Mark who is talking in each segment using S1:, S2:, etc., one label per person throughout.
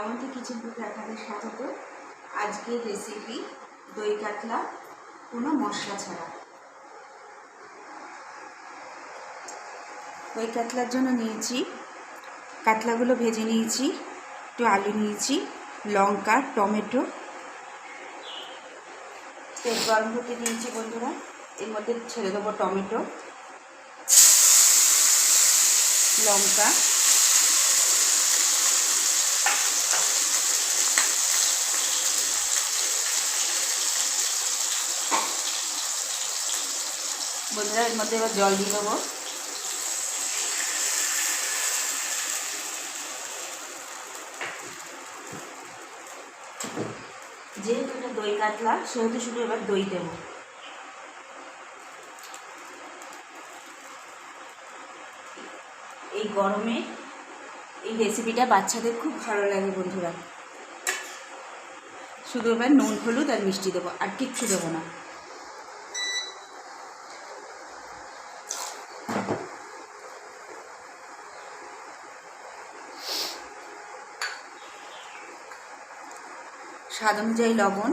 S1: Srabanti kitchen কুকে আপনাদের স্বাগত। আজকের রেসিপি দই কাতলা, কোনো মশলা ছাড়া। দই কাতলার জন্য নিয়েছি, কাতলাগুলো ভেজে নিয়েছি, একটু আলু নিয়েছি, লঙ্কা, টমেটো, তেল গরম হতে নিয়েছি বন্ধুরা। এর মধ্যে ছেড়ে দেবো টমেটো, লঙ্কা, বন্ধুরা এর মধ্যে এবার জল দিয়ে দেবো। যেহেতু এটা দই কাতলা সেহেতু শুধু এবার দই দেব। এই গরমে এই রেসিপিটা বাচ্চাদের খুব ভালো লাগে বন্ধুরা। শুধু এবার নুন, হলুদ আর মিষ্টি দেবো, আর কিচ্ছু দেবো না। স্বাদ অনুযায়ী লবণ,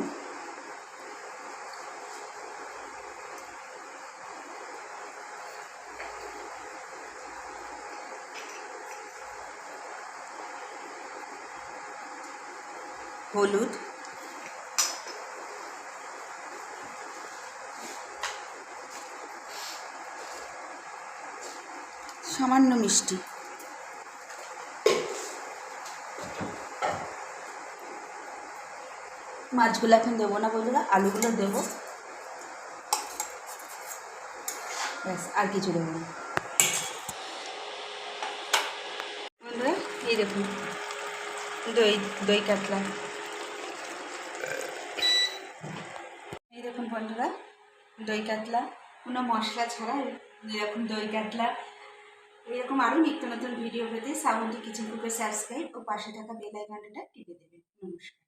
S1: হলুদ, সামান্য মিষ্টি, মাছগুলো এখন দেবো না বন্ধুরা, আলুগুলো দেবো, ব্যাস, আর কিছু দেবো না বন্ধুরা। এই দেখুন দই কাতলা, এই দেখুন বন্ধুরা, দই কাতলা কোনো মশলা ছাড়া এরকম দই কাতলা। এরকম আরও নিত্য নতুন ভিডিও পেতে শ্রাবন্তী কিচেন কুকে সাবস্ক্রাইব ও পাশে থাকা বেল আইকনটা টিপে দেবেন। নমস্কার।